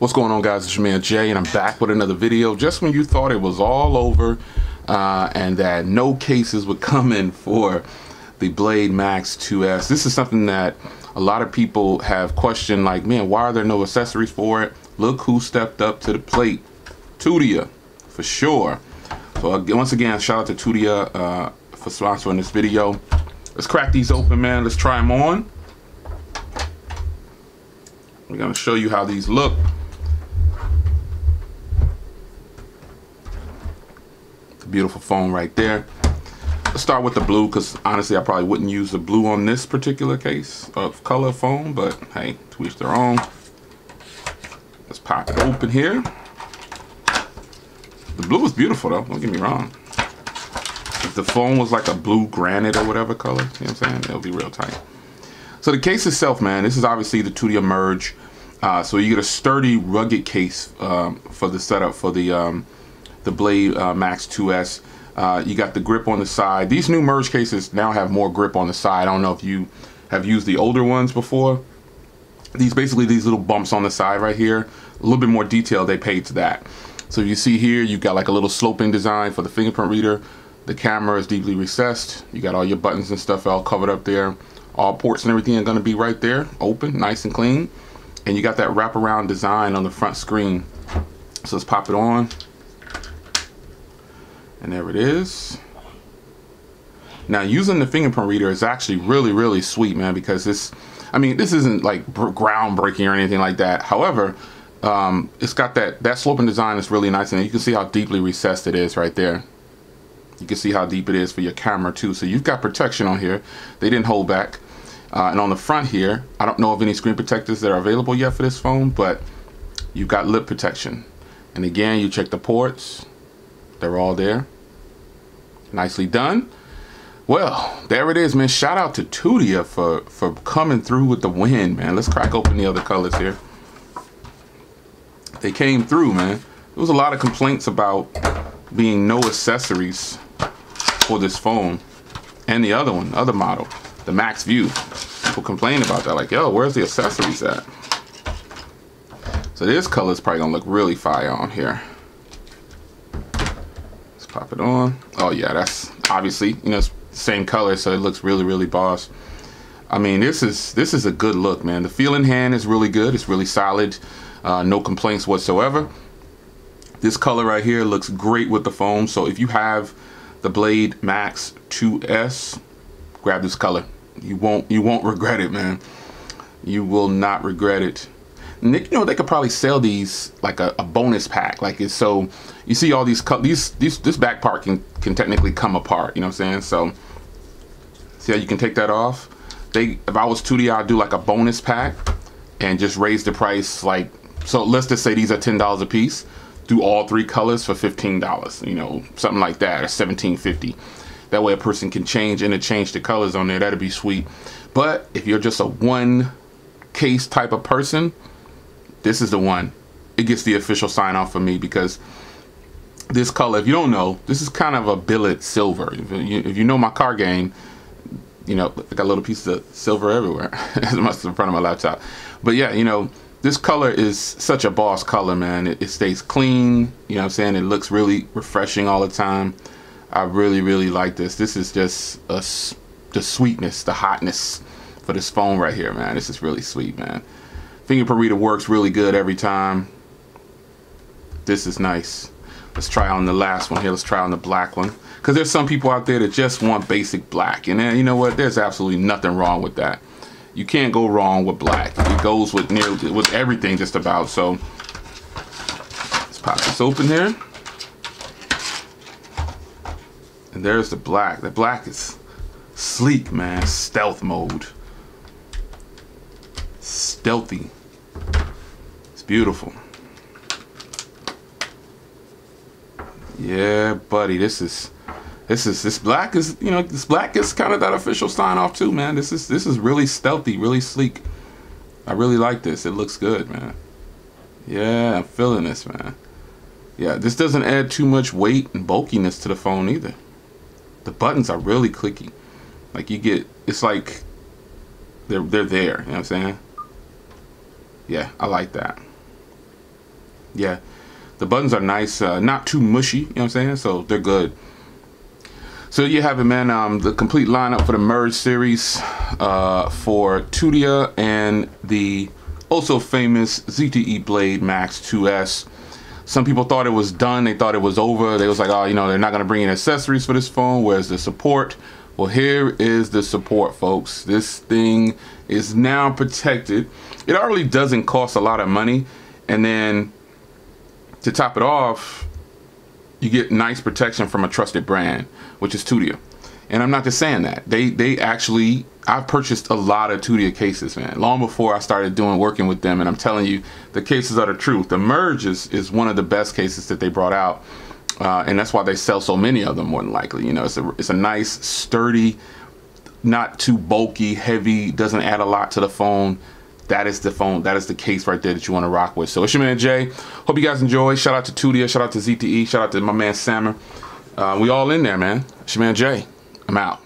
What's going on, guys? It's your man Jay, and I'm back with another video. Just when you thought it was all over and that no cases would come in for the Blade Max 2S, this is something that a lot of people have questioned, like, man, why are there no accessories for it? Look who stepped up to the plate. Tudia, for sure. So once again, shout out to Tudia for sponsoring this video. Let's crack these open, man. Let's try them on. We're gonna show you how these look. Beautiful phone right there. Let's start with the blue, because honestly I probably wouldn't use the blue on this particular case of color phone, but hey, to each their own. Let's pop it open here. The blue is beautiful though, don't get me wrong. If the phone was like a blue granite or whatever color, you know what I'm saying, it'll be real tight. So the case itself, man, this is obviously the Tudia Merge. So you get a sturdy, rugged case for the setup for the Blade Max 2S. You got the grip on the side. These new Merge cases now have more grip on the side. I don't know if you have used the older ones before. These little bumps on the side right here, a little bit more detail they paid to that. So you see here, you've got like a little sloping design for the fingerprint reader. The camera is deeply recessed. You got all your buttons and stuff all covered up there. All ports and everything are going to be right there, open, nice and clean. And you got that wraparound design on the front screen. So let's pop it on. And there it is. Now, using the fingerprint reader is actually really, really sweet, man, because this isn't like groundbreaking or anything like that. However, it's got that sloping design that's really nice, and you can see how deeply recessed it is right there. You can see how deep it is for your camera too. So you've got protection on here. They didn't hold back. And on the front here, I don't know of any screen protectors that are available yet for this phone, but you've got lip protection. And again, you check the ports. They're all there. Nicely done. Well, there it is, man. Shout out to Tudia for coming through with the win, man. Let's crack open the other colors here. They came through, man. There was a lot of complaints about being no accessories for this phone and the other one, other model, the Max View. People complain about that, like, yo, where's the accessories at? So this color is probably gonna look really fire on here. Let's pop it on. Oh yeah, that's obviously, you know, it's the same color, so it looks really, really boss. I mean, this is a good look, man. The feel in hand is really good. It's really solid. No complaints whatsoever. This color right here looks great with the phone. So if you have the Blade Max 2S, grab this color. You won't regret it, man. You will not regret it. And you know, they could probably sell these like a bonus pack. Like, it's so you see all these this back part can technically come apart. You know what I'm saying? So see how you can take that off. If I was Tudia, I'd do like a bonus pack and just raise the price. Like, so let's just say these are $10 a piece. Do all three colors for $15, you know, something like that, or $17.50. That way a person can interchange the colors on there. That'd be sweet. But if you're just a one case type of person, this is the one. It gets the official sign off for me, because this color, if you don't know, this is kind of a billet silver. If you know my car game, you know, I got little pieces of silver everywhere. As much as in front of my laptop. But yeah, you know, this color is such a boss color, man. It stays clean, you know what I'm saying? It looks really refreshing all the time. I really, really like this. This is just the sweetness, the hotness for this phone right here, man. This is really sweet, man. Fingerprint reader works really good every time. This is nice. Let's try on the last one here. Let's try on the black one. Because there's some people out there that just want basic black. And then, you know what? There's absolutely nothing wrong with that. You can't go wrong with black. It goes with everything just about. So let's pop this open here. And there's the black. The black is sleek, man. Stealth mode. Stealthy. It's beautiful. Yeah, buddy. This black is, you know, this black is kind of that official sign off too, man. This is really stealthy, really sleek. I really like this. It looks good, man. Yeah, I'm feeling this, man. Yeah, this doesn't add too much weight and bulkiness to the phone either. The buttons are really clicky. Like, you get, it's like they're there, you know what I'm saying? Yeah, I like that. yeah, the buttons are nice, not too mushy, you know what I'm saying? So they're good. So you have it, man. The complete lineup for the Merge series for Tudia and the also famous ZTE Blade Max 2S. Some people thought it was done. They thought it was over. They was like, oh, you know, they're not going to bring in accessories for this phone. Where's the support? Well, here is the support, folks. This thing is now protected. It already doesn't cost a lot of money. And then to top it off, you get nice protection from a trusted brand, which is Tudia. And I'm not just saying that. They actually, I've purchased a lot of Tudia cases, man, long before I started working with them. And I'm telling you, the cases are the truth. The Merge is one of the best cases that they brought out. And that's why they sell so many of them, more than likely. You know, it's a nice, sturdy, not too bulky, heavy, doesn't add a lot to the phone. That is the phone. That is the case right there that you want to rock with. So it's your man Jay. Hope you guys enjoy. Shout out to Tudia. Shout out to ZTE. Shout out to my man Sammer. We all in there, man. It's your man Jay. I'm out.